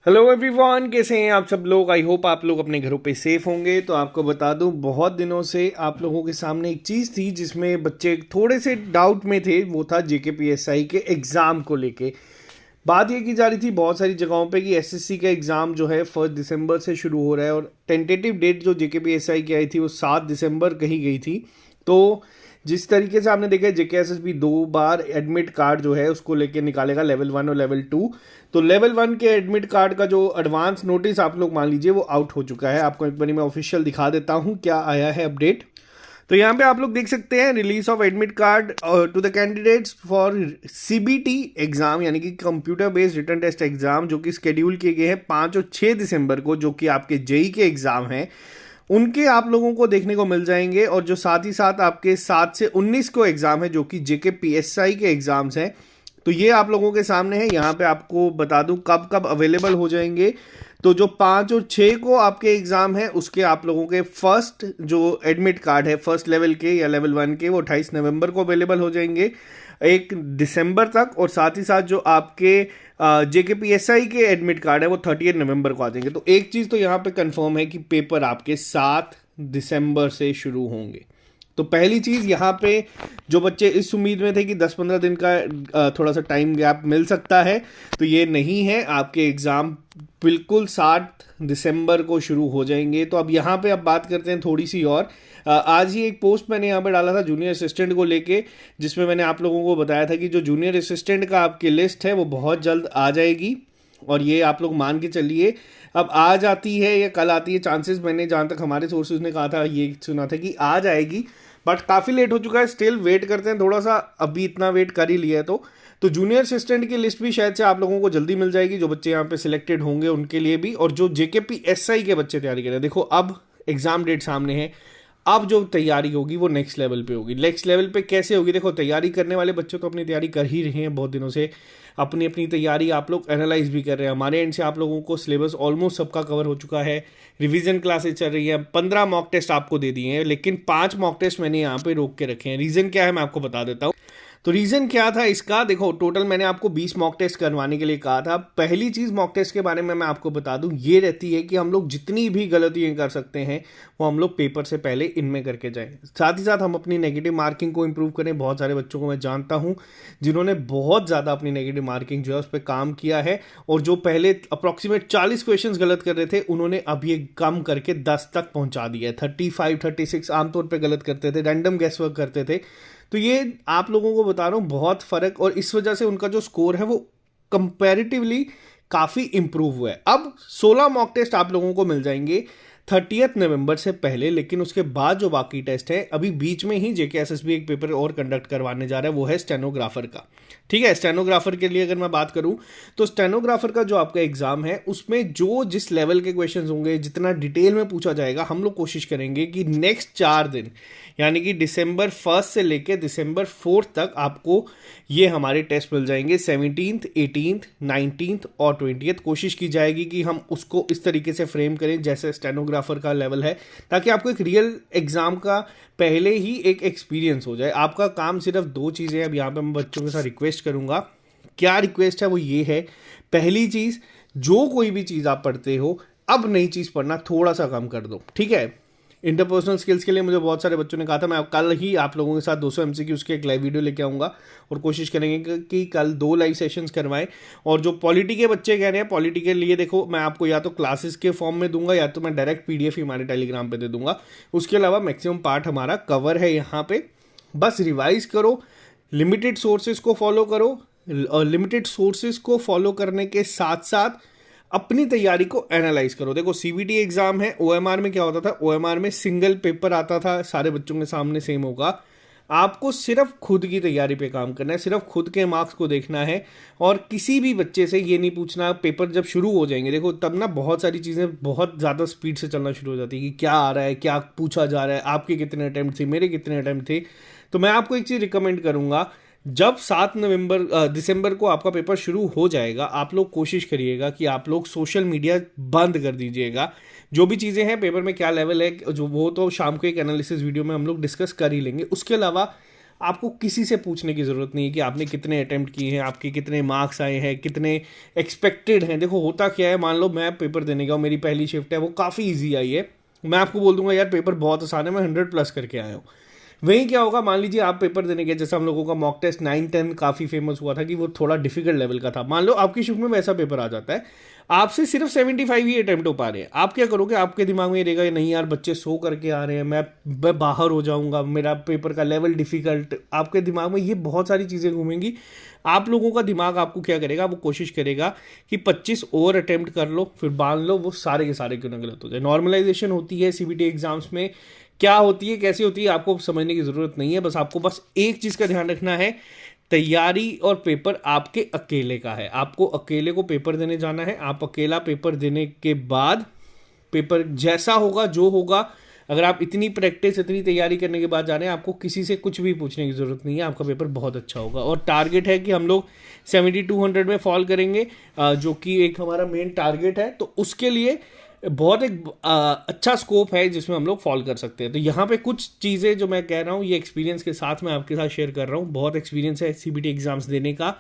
Hello everyone, कैसे हैं आप सब लोग। आई होप आप लोग अपने घरों पे सेफ होंगे। तो आपको बता दूं, बहुत दिनों से आप लोगों के सामने एक चीज़ थी जिसमें बच्चे थोड़े से डाउट में थे। वो था जेकेपीएसआई के एग्ज़ाम को लेके। बात ये की जा रही थी बहुत सारी जगहों पे कि एसएससी का एग्ज़ाम जो है 1 दिसंबर से शुरू हो रहा है, और टेंटेटिव डेट जो जेकेपीएसआई की आई थी वो 7 दिसंबर कही गई थी। तो जिस तरीके से आपने देखा है, जेकेएसएसबी 2 बार एडमिट कार्ड जो है उसको लेके निकालेगा, लेवल 1 और लेवल 2। तो लेवल 1 के एडमिट कार्ड का जो एडवांस नोटिस आप लोग मान लीजिए वो आउट हो चुका है। आपको एक बार मैं ऑफिशियल दिखा देता हूँ क्या आया है अपडेट। तो यहाँ पे आप लोग देख सकते हैं, release of admit card to the candidates for CBT exam, यानी कि computer based written test exam, जो कि स्केड्यूल किए गए हैं 5 और 6 दिसंबर को, जो कि आपके जेई के एग्जाम हैं। उनके आप लोगों को देखने को मिल जाएंगे। और जो साथ ही साथ आपके 7 से 19 को एग्जाम है, जो कि जेके पीएसआई के एग्जाम्स हैं, तो ये आप लोगों के सामने है। यहाँ पे आपको बता दूं कब कब अवेलेबल हो जाएंगे। तो जो 5 और 6 को आपके एग्जाम है, उसके आप लोगों के फर्स्ट जो एडमिट कार्ड है फर्स्ट लेवल के या लेवल 1 के, वो 28 नवंबर को अवेलेबल हो जाएंगे 1 दिसंबर तक। और साथ ही साथ जो आपके जेकेपीएसआई के एडमिट कार्ड है वो 30 नवंबर को आ जाएंगे। तो एक चीज़ तो यहाँ पे कंफर्म है कि पेपर आपके 7 दिसंबर से शुरू होंगे। तो पहली चीज़ यहाँ पे, जो बच्चे इस उम्मीद में थे कि 10-15 दिन का थोड़ा सा टाइम गैप मिल सकता है, तो ये नहीं है। आपके एग्ज़ाम बिल्कुल 7 दिसंबर को शुरू हो जाएंगे। तो अब यहाँ पे अब बात करते हैं थोड़ी सी और। आज ही एक पोस्ट मैंने यहाँ पे डाला था जूनियर असिस्टेंट को लेके, जिसमें मैंने आप लोगों को बताया था कि जो जूनियर असिस्टेंट का आपकी लिस्ट है वो बहुत जल्द आ जाएगी। और ये आप लोग मान के चलिए, अब आज आती है या कल आती है, चांसेस मैंने जहाँ तक हमारे सोर्सेज ने कहा था ये सुना था कि आज आएगी, बट काफ़ी लेट हो चुका है। स्टिल वेट करते हैं थोड़ा सा, अभी इतना वेट कर ही लिया है तो जूनियर असिस्टेंट की लिस्ट भी शायद से आप लोगों को जल्दी मिल जाएगी, जो बच्चे यहाँ पे सिलेक्टेड होंगे उनके लिए भी। और जो जेकेपीएसआई के बच्चे तैयारी कर रहे हैं, देखो अब एग्जाम डेट सामने है। अब जो तैयारी होगी वो नेक्स्ट लेवल पे होगी। नेक्स्ट लेवल पे कैसे होगी? देखो, तैयारी करने वाले बच्चे तो अपनी तैयारी कर ही रहे हैं बहुत दिनों से, अपनी अपनी तैयारी आप लोग एनालाइज भी कर रहे हैं। हमारे एंड से आप लोगों को सिलेबस ऑलमोस्ट सबका कवर हो चुका है, रिवीजन क्लासेस चल रही है। 15 मॉक टेस्ट आपको दे दिए हैं, लेकिन 5 मॉक टेस्ट मैंने यहाँ पे रोक के रखे हैं। रीज़न क्या है मैं आपको बता देता हूँ। तो रीज़न क्या था इसका, देखो टोटल मैंने आपको 20 मॉक टेस्ट करवाने के लिए कहा था। पहली चीज़ मॉक टेस्ट के बारे में मैं आपको बता दूं, ये रहती है कि हम लोग जितनी भी गलतियां कर सकते हैं वो हम लोग पेपर से पहले इनमें करके जाएं। साथ ही साथ हम अपनी नेगेटिव मार्किंग को इंप्रूव करें। बहुत सारे बच्चों को मैं जानता हूं जिन्होंने बहुत ज़्यादा अपनी नेगेटिव मार्किंग जो है उस पर काम किया है, और जो पहले अप्रॉक्सीमेट 40 क्वेश्चन गलत कर रहे थे उन्होंने अब ये कम करके 10 तक पहुंचा दिया है। 35, 36 आमतौर पर गलत करते थे, रैंडम गैस वर्क करते थे। तो ये आप लोगों को बता रहा हूँ बहुत फर्क, और इस वजह से उनका जो स्कोर है वो कंपैरेटिवली काफ़ी इंप्रूव हुआ है। अब 16 मॉक टेस्ट आप लोगों को मिल जाएंगे 30 नवंबर से पहले, लेकिन उसके बाद जो बाकी टेस्ट है, अभी बीच में ही जेकेएसएसबी एक पेपर और कंडक्ट करवाने जा रहा है, वो है स्टेनोग्राफर का। ठीक है, स्टेनोग्राफर के लिए अगर मैं बात करूं, तो स्टेनोग्राफर का जो आपका एग्जाम है उसमें जो जिस लेवल के क्वेश्चंस होंगे, जितना डिटेल में पूछा जाएगा, हम लोग कोशिश करेंगे कि नेक्स्ट 4 दिन, यानी कि December 1 से लेकर December 4 तक आपको ये हमारे टेस्ट मिल जाएंगे। 17th, 18th, 19th और 20th कोशिश की जाएगी कि हम उसको इस तरीके से फ्रेम करें जैसे स्टेनोग्राफर का लेवल है, ताकि आपको एक रियल एग्जाम का पहले ही एक एक्सपीरियंस हो जाए। आपका काम सिर्फ 2 चीज़ें। अब यहाँ पे मैं बच्चों के साथ रिक्वेस्ट करूँगा, क्या रिक्वेस्ट है वो ये है, पहली चीज़, जो कोई भी चीज़ आप पढ़ते हो, अब नई चीज़ पढ़ना थोड़ा सा कम कर दो। ठीक है, इंटरपर्सनल स्किल्स के लिए मुझे बहुत सारे बच्चों ने कहा था, मैं कल ही आप लोगों के साथ 200 MCQ की एक लाइव वीडियो लेके आऊँगा, और कोशिश करेंगे कि कल 2 लाइव सेशंस करवाएं। और जो पॉलिटी के बच्चे कह रहे हैं, पॉलिटी के लिए देखो मैं आपको या तो क्लासेस के फॉर्म में दूंगा या तो मैं डायरेक्ट PDF ही हमारे टेलीग्राम पे दे दूंगा। उसके अलावा मैक्सिमम पार्ट हमारा कवर है यहाँ पे। बस रिवाइज करो, लिमिटेड सोर्सेज को फॉलो करो, और लिमिटेड सोर्सेज को फॉलो करने के साथ साथ अपनी तैयारी को एनालाइज करो। देखो सीबीटी एग्जाम है, ओएमआर में क्या होता था, ओएमआर में सिंगल पेपर आता था, सारे बच्चों के सामने सेम होगा। आपको सिर्फ खुद की तैयारी पे काम करना है, सिर्फ खुद के मार्क्स को देखना है, और किसी भी बच्चे से ये नहीं पूछना पेपर जब शुरू हो जाएंगे, देखो तब ना बहुत सारी चीज़ें बहुत ज़्यादा स्पीड से चलना शुरू हो जाती है कि क्या आ रहा है, क्या पूछा जा रहा है, आपके कितने अटैम्प्ट थे, मेरे कितने अटैम्प्ट थे। तो मैं आपको एक चीज़ रिकमेंड करूँगा, जब 7 दिसंबर को आपका पेपर शुरू हो जाएगा, आप लोग कोशिश करिएगा कि आप लोग सोशल मीडिया बंद कर दीजिएगा। जो भी चीज़ें हैं पेपर में क्या लेवल है, जो वो तो शाम को एक एनालिसिस वीडियो में हम लोग डिस्कस कर ही लेंगे। उसके अलावा आपको किसी से पूछने की ज़रूरत नहीं है कि आपने कितने अटेम्प्ट किए हैं, आपके कितने मार्क्स आए हैं, कितने एक्सपेक्टेड हैं। देखो होता क्या है, मान लो मैं पेपर देने गया हूँ, मेरी पहली शिफ्ट है, वो काफ़ी ईजी आई है, मैं आपको बोल दूंगा यार पेपर बहुत आसान है, मैं 100+ करके आया हूँ। वहीं क्या होगा, मान लीजिए आप पेपर देने गए, जैसे हम लोगों का मॉक टेस्ट 9-10 काफ़ी फेमस हुआ था कि वो थोड़ा डिफिकल्ट लेवल का था। मान लो आपकी शिफ्ट में वैसा पेपर आ जाता है, आपसे सिर्फ 75 ही अटेम्प्ट हो पा रहे हैं, आप क्या करोगे? आपके दिमाग में ये रहेगा नहीं यार बच्चे सो करके आ रहे हैं, मैं बाहर हो जाऊंगा, मेरा पेपर का लेवल डिफिकल्ट। आपके दिमाग में ये बहुत सारी चीज़ें घूमेंगी। आप लोगों का दिमाग आपको क्या करेगा, वो कोशिश करेगा कि 25 और अटेम्प्ट कर लो, फिर बांध लो, वो सारे के सारे क्यों ना गलत हो जाए। नॉर्मलाइजेशन होती है सीबीटी एग्जाम्स में, क्या होती है, कैसी होती है, आपको समझने की जरूरत नहीं है। बस आपको बस एक चीज का ध्यान रखना है, तैयारी और पेपर आपके अकेले का है। आपको अकेले को पेपर देने जाना है। आप अकेला पेपर देने के बाद पेपर जैसा होगा, जो होगा, अगर आप इतनी प्रैक्टिस, इतनी तैयारी करने के बाद जा रहे हैं, आपको किसी से कुछ भी पूछने की जरूरत नहीं है, आपका पेपर बहुत अच्छा होगा। और टारगेट है कि हम लोग 7200 में फॉल करेंगे, जो कि एक हमारा मेन टारगेट है। तो उसके लिए बहुत एक अच्छा स्कोप है जिसमें हम लोग फॉल कर सकते हैं। तो यहाँ पे कुछ चीज़ें जो मैं कह रहा हूँ, ये एक्सपीरियंस के साथ मैं आपके साथ शेयर कर रहा हूँ। बहुत एक्सपीरियंस है सीबीटी एग्जाम्स देने का,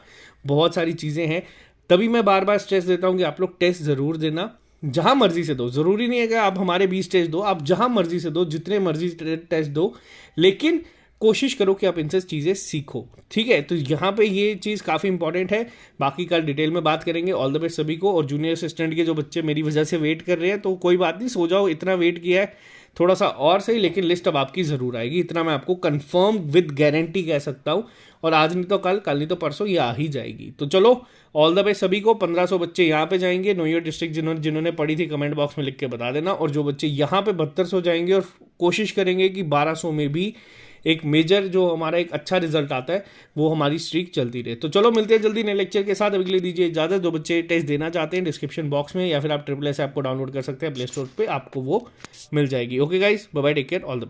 बहुत सारी चीज़ें हैं, तभी मैं बार बार स्ट्रेस देता हूँ कि आप लोग टेस्ट ज़रूर देना, जहाँ मर्जी से दो। ज़रूरी नहीं है कि आप हमारे 20 टेस्ट दो, आप जहाँ मर्जी से दो, जितने मर्जी टेस्ट दो, लेकिन कोशिश करो कि आप इनसे चीज़ें सीखो, ठीक है। तो यहाँ पे ये चीज़ काफ़ी इंपॉर्टेंट है। बाकी कल डिटेल में बात करेंगे। ऑल द बेस्ट सभी को। और जूनियर असिस्टेंट के जो बच्चे मेरी वजह से वेट कर रहे हैं, तो कोई बात नहीं, सो जाओ, इतना वेट किया है, थोड़ा सा और सही, लेकिन लिस्ट अब आपकी ज़रूर आएगी, इतना मैं आपको कंफर्म विद गारंटी कह सकता हूँ। और आज नहीं तो कल, कल नहीं तो परसों ये आ ही जाएगी। तो चलो, ऑल द बेस्ट सभी को। 1500 बच्चे यहाँ पे जाएंगे, नो योर डिस्ट्रिक्ट, जिन्होंने पढ़ी थी कमेंट बॉक्स में लिख के बता देना। और जो बच्चे यहाँ पे 7200 जाएंगे, और कोशिश करेंगे कि 1200 में भी एक मेजर जो हमारा एक अच्छा रिजल्ट आता है, वो हमारी स्ट्रीक चलती रहे। तो चलो मिलते हैं जल्दी नए लेक्चर के साथ। अभी के लिए दीजिए इजाजत। जो बच्चे टेस्ट देना चाहते हैं, डिस्क्रिप्शन बॉक्स में या फिर आप SSS ऐप को डाउनलोड कर सकते हैं प्ले स्टोर पे, आपको वो मिल जाएगी। Okay guys, bye bye, take care, all the best.